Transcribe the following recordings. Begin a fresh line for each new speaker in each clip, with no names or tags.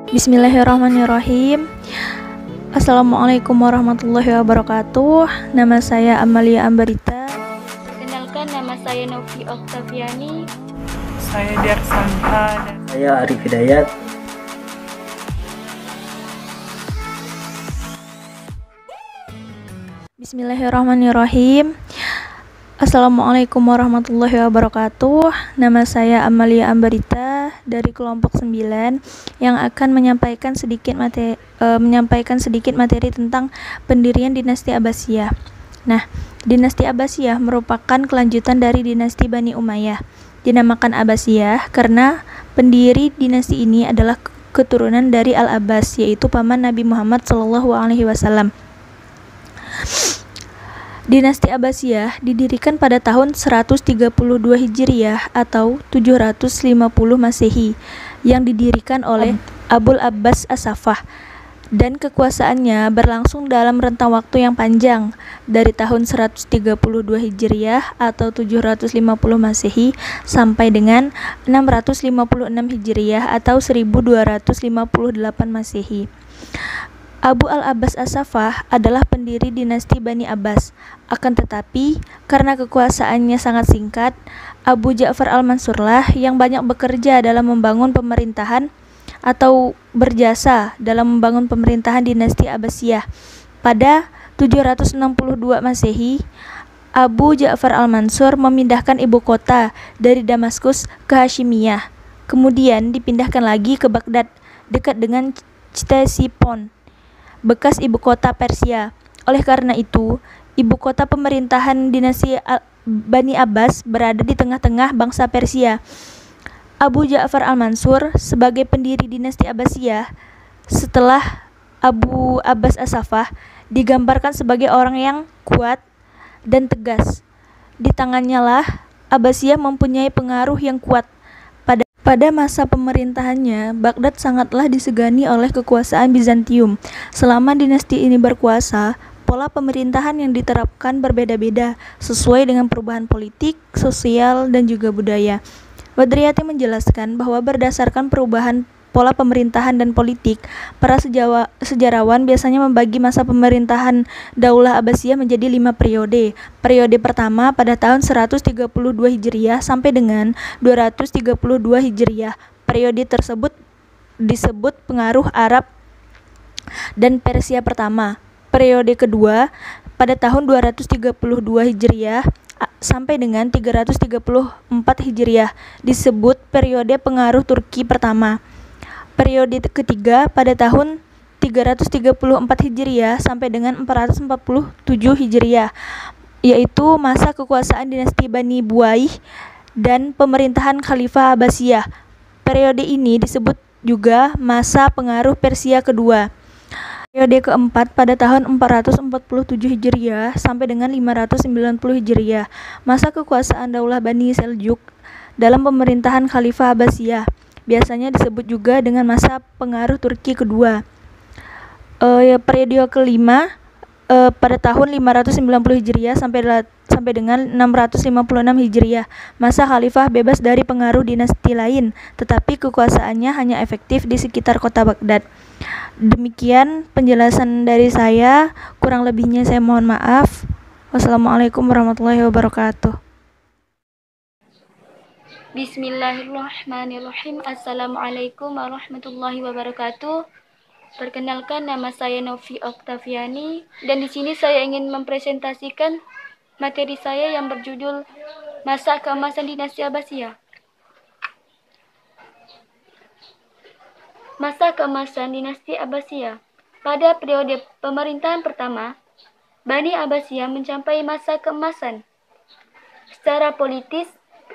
Bismillahirrahmanirrahim. Assalamualaikum warahmatullahi wabarakatuh. Nama saya Amalia Ambarita.
Perkenalkan, nama saya Novi Oktaviani.
Saya Dersanta.
Saya Arif Hidayat.
Bismillahirrahmanirrahim. Assalamualaikum warahmatullahi wabarakatuh. Nama saya Amalia Ambarita dari kelompok 9 yang akan menyampaikan sedikit materi tentang pendirian dinasti Abbasiyah. Nah, dinasti Abbasiyah merupakan kelanjutan dari dinasti Bani Umayyah. Dinamakan Abbasiyah karena pendiri dinasti ini adalah keturunan dari Al-Abbas, yaitu paman Nabi Muhammad SAW. Dinasti Abbasiyah didirikan pada tahun 132 Hijriyah atau 750 Masehi yang didirikan oleh Abul Abbas As-Saffah, dan kekuasaannya berlangsung dalam rentang waktu yang panjang dari tahun 132 Hijriyah atau 750 Masehi sampai dengan 656 Hijriyah atau 1258 Masehi. Abu al-Abbas As-Saffah adalah pendiri dinasti Bani Abbas. Akan tetapi, karena kekuasaannya sangat singkat, Abu Ja'far al-Mansurlah yang banyak bekerja dalam membangun pemerintahan atau berjasa dalam membangun pemerintahan dinasti Abbasiyah. Pada 762 Masehi, Abu Ja'far al-Mansur memindahkan ibu kota dari Damaskus ke Hashimiyah. Kemudian dipindahkan lagi ke Baghdad, dekat dengan Ctesifon, bekas ibu kota Persia. Oleh karena itu, ibu kota pemerintahan dinasti Bani Abbas berada di tengah-tengah bangsa Persia. Abu Ja'far al-Mansur sebagai pendiri dinasti Abbasiyah setelah Abu Abbas As-Saffah digambarkan sebagai orang yang kuat dan tegas. Di tangannya lah Abbasiyah mempunyai pengaruh yang kuat. Pada masa pemerintahannya, Baghdad sangatlah disegani oleh kekuasaan Bizantium. Selama dinasti ini berkuasa, pola pemerintahan yang diterapkan berbeda-beda sesuai dengan perubahan politik, sosial, dan juga budaya. Badriyati menjelaskan bahwa berdasarkan perubahan pola pemerintahan dan politik, para sejarawan biasanya membagi masa pemerintahan Daulah Abbasiyah menjadi 5 periode. Periode pertama pada tahun 132 Hijriyah sampai dengan 232 Hijriyah. Periode tersebut disebut pengaruh Arab dan Persia pertama. Periode kedua pada tahun 232 Hijriyah sampai dengan 334 Hijriyah disebut periode pengaruh Turki pertama. Periode ketiga pada tahun 334 Hijriyah sampai dengan 447 Hijriyah, yaitu masa kekuasaan dinasti Bani Buaih dan pemerintahan Khalifah Abbasiyah. Periode ini disebut juga masa pengaruh Persia kedua. Periode keempat pada tahun 447 Hijriyah sampai dengan 590 Hijriyah, masa kekuasaan Daulah Bani Seljuk dalam pemerintahan Khalifah Abbasiyah. Biasanya disebut juga dengan masa pengaruh Turki kedua. Periode kelima pada tahun 590 Hijriyah sampai dengan 656 Hijriyah, masa khalifah bebas dari pengaruh dinasti lain, tetapi kekuasaannya hanya efektif di sekitar kota Baghdad. Demikian penjelasan dari saya, kurang lebihnya saya mohon maaf. Wassalamualaikum warahmatullahi wabarakatuh.
Bismillahirrahmanirrahim. Assalamualaikum warahmatullahi wabarakatuh. Perkenalkan, nama saya Novi Oktaviani, dan di sini saya ingin mempresentasikan materi saya yang berjudul Masa Keemasan Dinasti Abbasiyah. Masa keemasan dinasti Abbasiyah. Pada periode pemerintahan pertama, Bani Abbasiyah mencapai masa keemasan. Secara politis,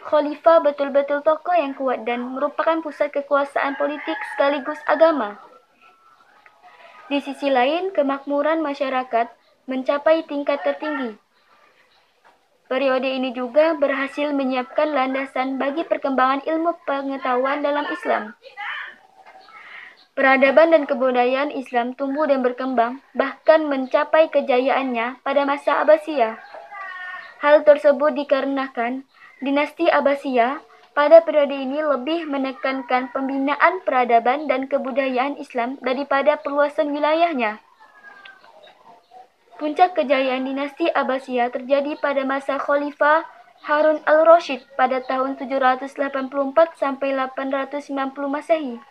Khalifah betul-betul tokoh yang kuat dan merupakan pusat kekuasaan politik sekaligus agama. Di sisi lain, kemakmuran masyarakat mencapai tingkat tertinggi. Periode ini juga berhasil menyiapkan landasan bagi perkembangan ilmu pengetahuan dalam Islam. Peradaban dan kebudayaan Islam tumbuh dan berkembang, bahkan mencapai kejayaannya pada masa Abbasiyah. Hal tersebut dikarenakan dinasti Abbasiyah pada periode ini lebih menekankan pembinaan peradaban dan kebudayaan Islam daripada perluasan wilayahnya. Puncak kejayaan dinasti Abbasiyah terjadi pada masa Khalifah Harun al-Rasyid pada tahun 784 sampai 890 Masehi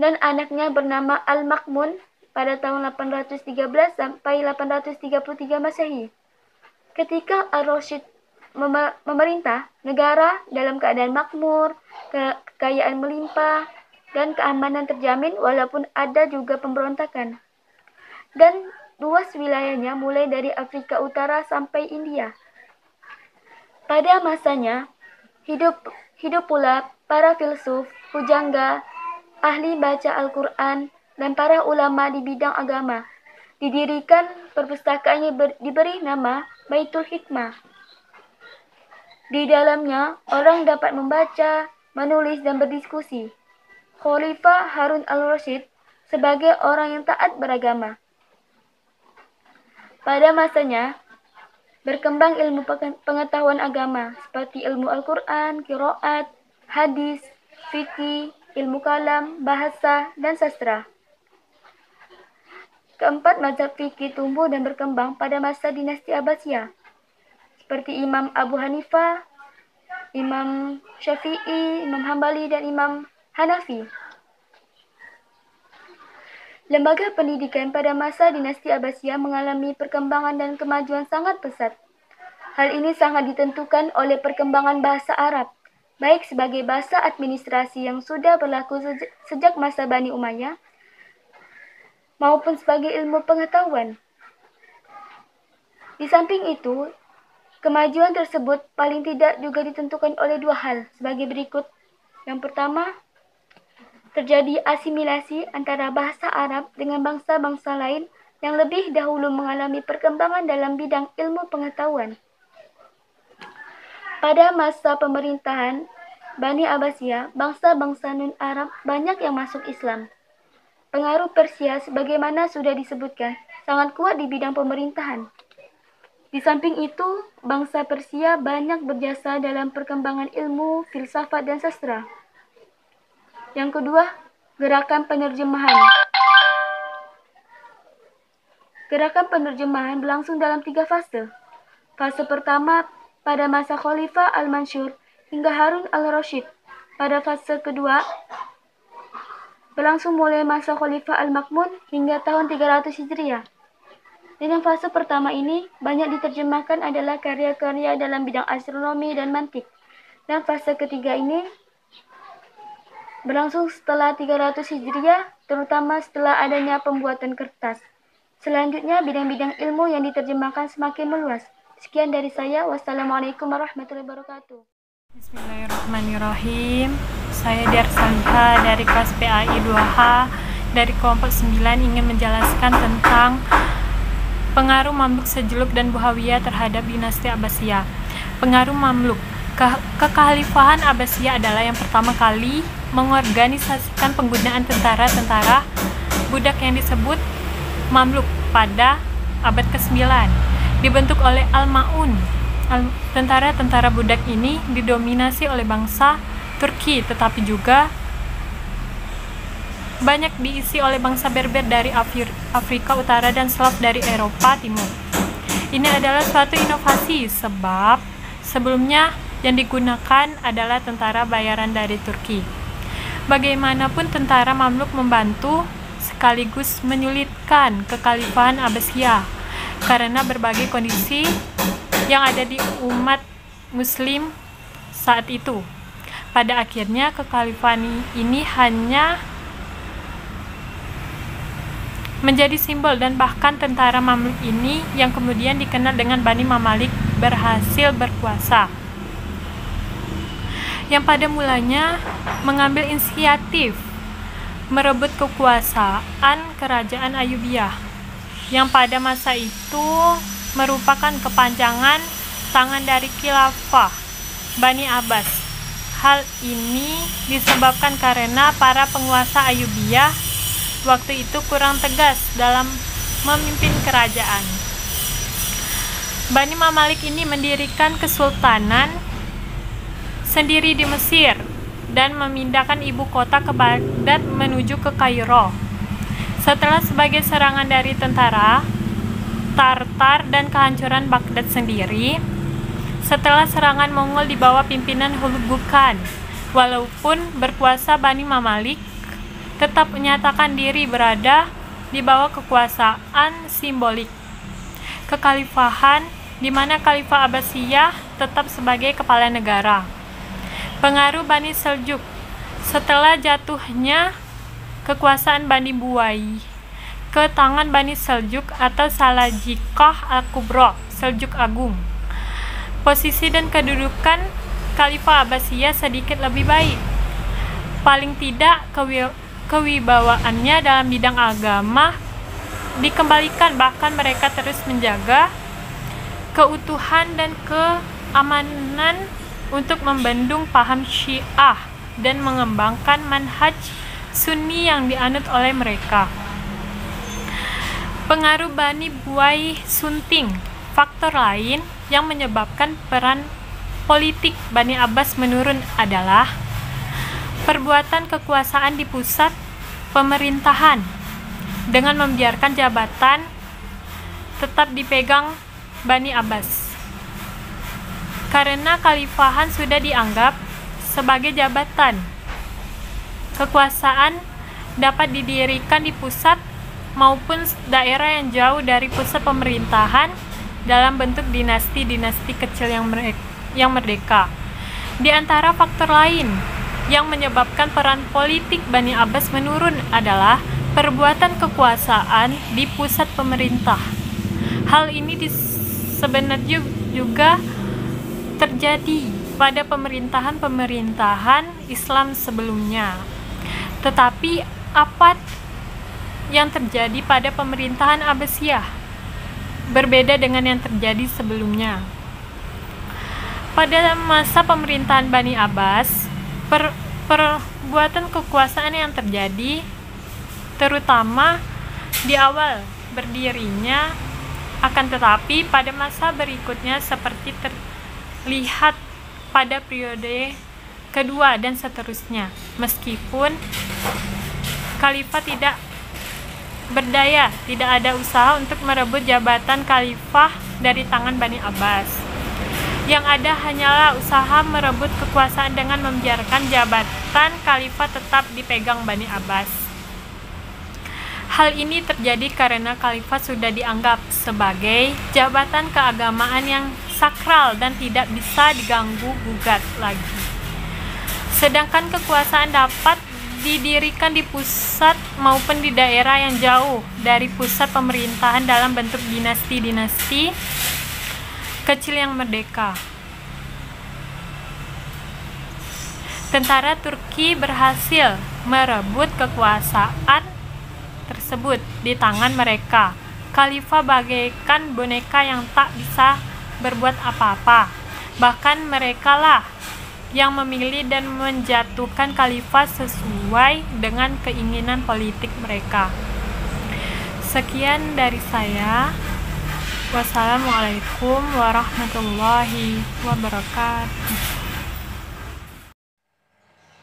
dan anaknya bernama Al-Ma'mun pada tahun 813 sampai 833 Masehi. Ketika al-Rasyid memerintah, negara dalam keadaan makmur, kekayaan melimpah, dan keamanan terjamin walaupun ada juga pemberontakan. Dan luas wilayahnya mulai dari Afrika Utara sampai India. Pada masanya, hidup pula para filsuf, pujangga, ahli baca Al-Quran, dan para ulama di bidang agama. Didirikan perpustakaan yang diberi nama Baitul Hikmah. Di dalamnya, orang dapat membaca, menulis, dan berdiskusi. Khalifah Harun al-Rasyid sebagai orang yang taat beragama. Pada masanya, berkembang ilmu pengetahuan agama seperti ilmu Al-Quran, qiraat, hadis, fikih, ilmu kalam, bahasa, dan sastra. Keempat mazhab fikih tumbuh dan berkembang pada masa dinasti Abbasiyah, seperti Imam Abu Hanifah, Imam Syafi'i, Imam Hambali, dan Imam Hanafi. Lembaga pendidikan pada masa dinasti Abbasiyah mengalami perkembangan dan kemajuan sangat pesat. Hal ini sangat ditentukan oleh perkembangan bahasa Arab, baik sebagai bahasa administrasi yang sudah berlaku sejak masa Bani Umayyah, maupun sebagai ilmu pengetahuan. Di samping itu, kemajuan tersebut paling tidak juga ditentukan oleh dua hal sebagai berikut. Yang pertama, terjadi asimilasi antara bahasa Arab dengan bangsa-bangsa lain yang lebih dahulu mengalami perkembangan dalam bidang ilmu pengetahuan. Pada masa pemerintahan Bani Abbasiyah, bangsa-bangsa non-Arab banyak yang masuk Islam. Pengaruh Persia sebagaimana sudah disebutkan sangat kuat di bidang pemerintahan. Di samping itu, bangsa Persia banyak berjasa dalam perkembangan ilmu, filsafat, dan sastra. Yang kedua, gerakan penerjemahan. Gerakan penerjemahan berlangsung dalam 3 fase. Fase pertama pada masa Khalifah Al-Mansur hingga Harun al-Rasyid. Pada fase kedua, berlangsung mulai masa Khalifah Al-Ma'mun hingga tahun 300 Hijriah. Dalam fase pertama ini, banyak diterjemahkan adalah karya-karya dalam bidang astronomi dan mantik. Dan fase ketiga ini berlangsung setelah 300 Hijriah, terutama setelah adanya pembuatan kertas. Selanjutnya, bidang-bidang ilmu yang diterjemahkan semakin meluas. Sekian dari saya. Wassalamualaikum warahmatullahi wabarakatuh.
Bismillahirrahmanirrahim. Saya Diarsalha dari kelas PAI 2H dari kelompok 9 ingin menjelaskan tentang pengaruh Mamluk Seljuk dan Buhawiyah terhadap dinasti Abbasiyah. Pengaruh Mamluk. Kekhalifahan Abbasiyah adalah yang pertama kali mengorganisasikan penggunaan tentara-tentara budak yang disebut Mamluk pada abad ke-9. Dibentuk oleh Al-Ma'un. Tentara-tentara budak ini didominasi oleh bangsa Turki, tetapi juga banyak diisi oleh bangsa Berber dari Afrika Utara dan Slav dari Eropa Timur. Ini adalah suatu inovasi sebab sebelumnya yang digunakan adalah tentara bayaran dari Turki. Bagaimanapun tentara Mamluk membantu sekaligus menyulitkan kekhalifahan Abbasiyah karena berbagai kondisi yang ada di umat Muslim saat itu. Pada akhirnya kekhalifahan ini hanya menjadi simbol dan bahkan tentara Mamluk ini yang kemudian dikenal dengan Bani Mamalik berhasil berkuasa. Yang pada mulanya mengambil inisiatif merebut kekuasaan kerajaan Ayyubiyah yang pada masa itu merupakan kepanjangan tangan dari khilafah Bani Abbas. Hal ini disebabkan karena para penguasa Ayyubiyah waktu itu kurang tegas dalam memimpin kerajaan. Bani Mamalik ini mendirikan kesultanan sendiri di Mesir dan memindahkan ibu kota ke Baghdad menuju ke Kairo. Setelah sebagai serangan dari tentara Tartar dan kehancuran Baghdad sendiri, setelah serangan Mongol di bawah pimpinan Hulagu Khan, walaupun berkuasa Bani Mamalik tetap menyatakan diri berada di bawah kekuasaan simbolik kekhalifahan, di mana Khalifah Abbasiyah tetap sebagai kepala negara. Pengaruh Bani Seljuk setelah jatuhnya kekuasaan Bani Buwai ke tangan Bani Seljuk atau Salajikah Al-Kubra, Seljuk Agung. Posisi dan kedudukan Khalifah Abbasiyah sedikit lebih baik. Paling tidak kewibawaannya dalam bidang agama dikembalikan, bahkan mereka terus menjaga keutuhan dan keamanan untuk membendung paham Syiah dan mengembangkan manhaj Sunni yang dianut oleh mereka. Pengaruh Bani Buwai Sunting. Faktor lain yang menyebabkan peran politik Bani Abbas menurun adalah perbuatan kekuasaan di pusat pemerintahan dengan membiarkan jabatan tetap dipegang Bani Abbas. Karena kekhalifahan sudah dianggap sebagai jabatan, kekuasaan dapat didirikan di pusat maupun daerah yang jauh dari pusat pemerintahan dalam bentuk dinasti-dinasti kecil yang merdeka. Di antara faktor lain yang menyebabkan peran politik Bani Abbas menurun adalah perbuatan kekuasaan di pusat pemerintah. Hal ini sebenarnya juga terjadi pada pemerintahan-pemerintahan Islam sebelumnya. Tetapi apa yang terjadi pada pemerintahan Abbasiyah berbeda dengan yang terjadi sebelumnya. Pada masa pemerintahan Bani Abbas, perbuatan kekuasaan yang terjadi terutama di awal berdirinya, akan tetapi pada masa berikutnya seperti terlihat pada periode kedua dan seterusnya, meskipun khalifah tidak berdaya, tidak ada usaha untuk merebut jabatan khalifah dari tangan Bani Abbas. Yang ada hanyalah usaha merebut kekuasaan dengan membiarkan jabatan khalifah tetap dipegang Bani Abbas. Hal ini terjadi karena khalifah sudah dianggap sebagai jabatan keagamaan yang sakral dan tidak bisa diganggu-gugat lagi. Sedangkan kekuasaan dapat didirikan di pusat maupun di daerah yang jauh dari pusat pemerintahan dalam bentuk dinasti-dinasti kecil yang merdeka. Tentara Turki berhasil merebut kekuasaan tersebut di tangan mereka. Khalifah bagaikan boneka yang tak bisa berbuat apa-apa. Bahkan merekalah yang memilih dan menjatuhkan khalifah sesuai dengan keinginan politik mereka. Sekian dari saya. Wassalamualaikum warahmatullahi wabarakatuh.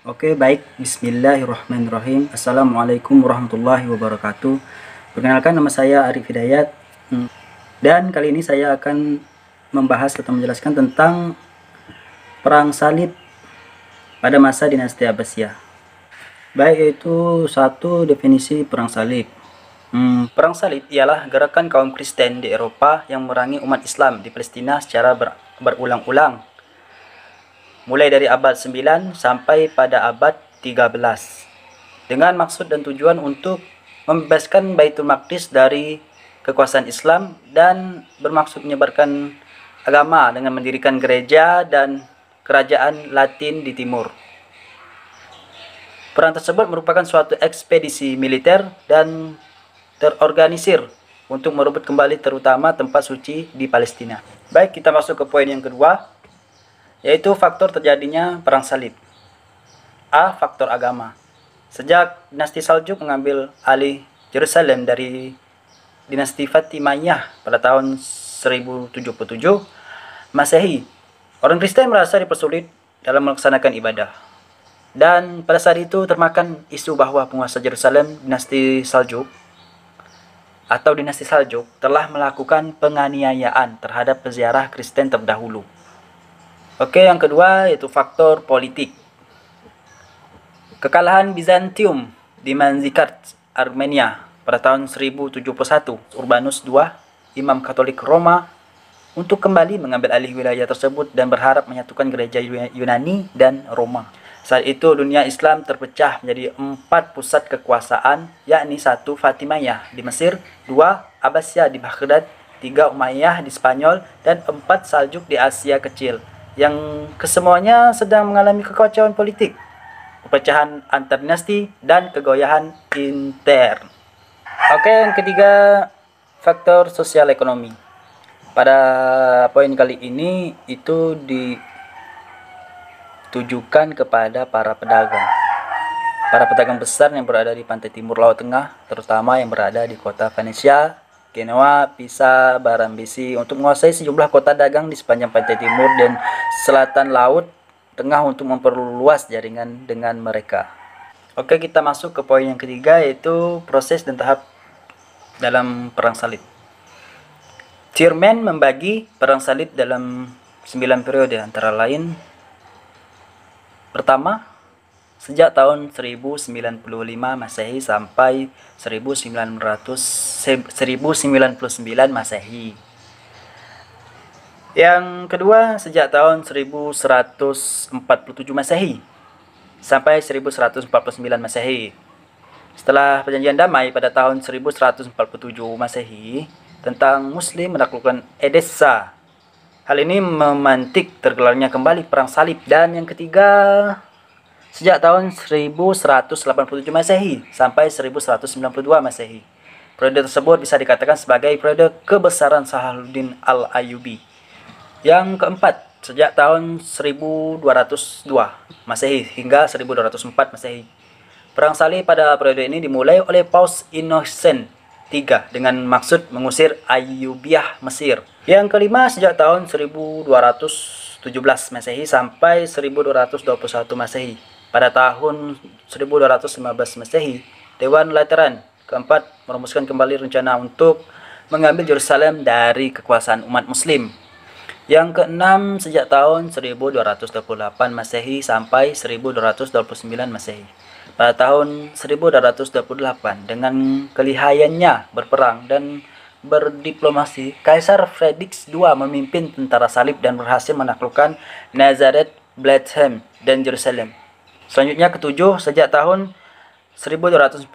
Oke, baik. Bismillahirrahmanirrahim. Assalamualaikum warahmatullahi wabarakatuh. Perkenalkan, nama saya Arif Hidayat. Dan kali ini saya akan membahas atau menjelaskan tentang perang salib pada masa dinasti Abbasiyah. Baik, itu satu definisi perang salib. Perang salib ialah gerakan kaum Kristen di Eropa yang memerangi umat Islam di Palestina secara berulang-ulang, mulai dari abad 9 sampai pada abad 13, dengan maksud dan tujuan untuk membebaskan Baitul Maqdis dari kekuasaan Islam dan bermaksud menyebarkan agama dengan mendirikan gereja dan kerajaan Latin di timur. Perang tersebut merupakan suatu ekspedisi militer dan terorganisir untuk merebut kembali terutama tempat suci di Palestina. Baik, kita masuk ke poin yang kedua, yaitu faktor terjadinya perang salib. A. Faktor agama. Sejak dinasti Saljuk mengambil alih Yerusalem dari dinasti Fatimiyah pada tahun 1077 Masehi, orang Kristen merasa dipersulit dalam melaksanakan ibadah. Dan pada saat itu termakan isu bahwa penguasa Yerusalem dinasti Saljuk telah melakukan penganiayaan terhadap peziarah Kristen terdahulu. Oke, yang kedua yaitu faktor politik. Kekalahan Bizantium di Manzikert, Armenia pada tahun 1071, Urbanus II, Imam Katolik Roma, untuk kembali mengambil alih wilayah tersebut dan berharap menyatukan gereja Yunani dan Roma. Saat itu dunia Islam terpecah menjadi 4 pusat kekuasaan, yakni 1 Fatimiyah di Mesir, 2 Abbasiyah di Baghdad, 3 Umayyah di Spanyol, dan 4 Saljuk di Asia Kecil, yang kesemuanya sedang mengalami kekacauan politik, perpecahan antar dinasti, dan kegoyahan intern. Oke, yang ketiga, faktor sosial ekonomi. Pada poin kali ini itu ditujukan kepada para pedagang besar yang berada di pantai timur Laut Tengah, terutama yang berada di kota Venesia, Genoa, Pisa, Barambisi, untuk menguasai sejumlah kota dagang di sepanjang pantai timur dan selatan Laut Tengah untuk memperluas jaringan dengan mereka. Oke, kita masuk ke poin yang ketiga, yaitu proses dan tahap dalam perang salib. Thurman membagi perang salib dalam 9 periode, antara lain: pertama, sejak tahun 1095 Masehi sampai 1099 Masehi. Yang kedua, sejak tahun 1147 Masehi sampai 1149 Masehi. Setelah perjanjian damai pada tahun 1147 Masehi tentang Muslim menaklukkan Edessa. Hal ini memantik tergelarnya kembali perang salib. Dan yang ketiga, sejak tahun 1187 Masehi sampai 1192 Masehi. Periode tersebut bisa dikatakan sebagai periode kebesaran Salahuddin Al-Ayyubi. Yang keempat, sejak tahun 1202 Masehi hingga 1204 Masehi. Perang salib pada periode ini dimulai oleh Paus Innocent III dengan maksud mengusir Ayyubiyah Mesir. Yang kelima, sejak tahun 1217 Masehi sampai 1221 Masehi. Pada tahun 1215 Masehi, Dewan Lateran keempat merumuskan kembali rencana untuk mengambil Yerusalem dari kekuasaan umat Muslim. Yang keenam, sejak tahun 1228 Masehi sampai 1229 Masehi. Pada tahun 1228, dengan kelihayannya berperang dan berdiplomasi, Kaisar Frederick II memimpin tentara salib dan berhasil menaklukkan Nazareth, Bethlehem, dan Yerusalem. Selanjutnya ketujuh, sejak tahun 1248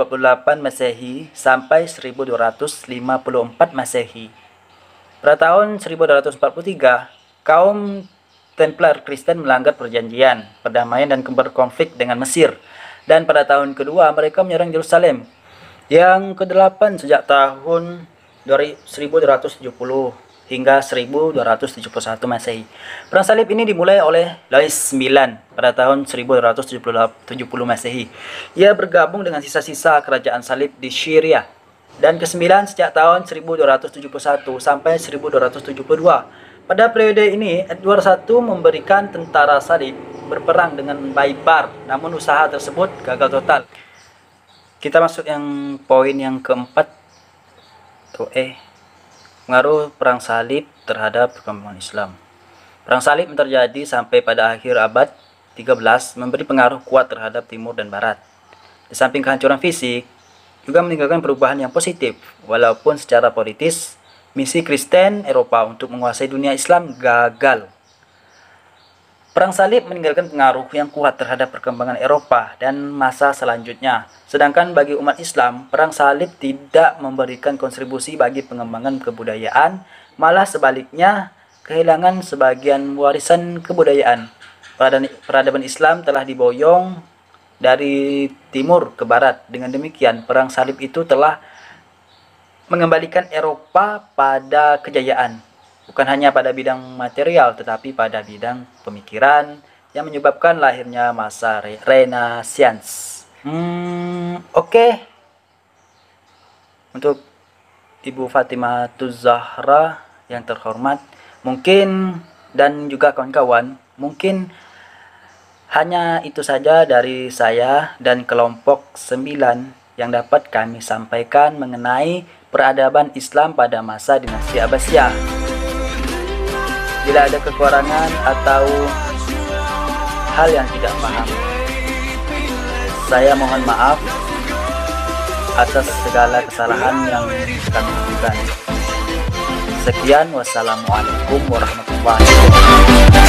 Masehi sampai 1254 Masehi. Pada tahun 1243, kaum Templar Kristen melanggar perjanjian perdamaian dan berkonflik dengan Mesir. Dan pada tahun kedua mereka menyerang Yerusalem. Yang kedelapan, sejak tahun 1270 hingga 1271 Masehi. Perang salib ini dimulai oleh Louis IX pada tahun 1270 Masehi. Ia bergabung dengan sisa-sisa kerajaan salib di Syria. Dan kesembilan, sejak tahun 1271 sampai 1272. Pada periode ini, Edward I memberikan tentara salib berperang dengan Baibars, namun usaha tersebut gagal total. Kita masuk yang poin yang keempat, pengaruh perang salib terhadap perkembangan Islam. Perang salib terjadi sampai pada akhir abad 13, memberi pengaruh kuat terhadap timur dan barat. Di samping kehancuran fisik, juga meninggalkan perubahan yang positif, walaupun secara politis misi Kristen Eropa untuk menguasai dunia Islam gagal. Perang salib meninggalkan pengaruh yang kuat terhadap perkembangan Eropa dan masa selanjutnya. Sedangkan bagi umat Islam, perang salib tidak memberikan kontribusi bagi pengembangan kebudayaan, malah sebaliknya kehilangan sebagian warisan kebudayaan. Peradaban Islam telah diboyong dari timur ke barat. Dengan demikian, perang salib itu telah mengembalikan Eropa pada kejayaan. Bukan hanya pada bidang material, tetapi pada bidang pemikiran yang menyebabkan lahirnya masa Renaissance. Oke. Untuk Ibu Fatimah Zahra yang terhormat, mungkin dan juga kawan-kawan, mungkin Hanya itu saja dari saya dan kelompok 9 yang dapat kami sampaikan mengenai peradaban Islam pada masa dinasti Abbasiyah. Bila ada kekurangan atau hal yang tidak paham, saya mohon maaf atas segala kesalahan yang kami lakukan. Sekian, wassalamualaikum warahmatullahi wabarakatuh.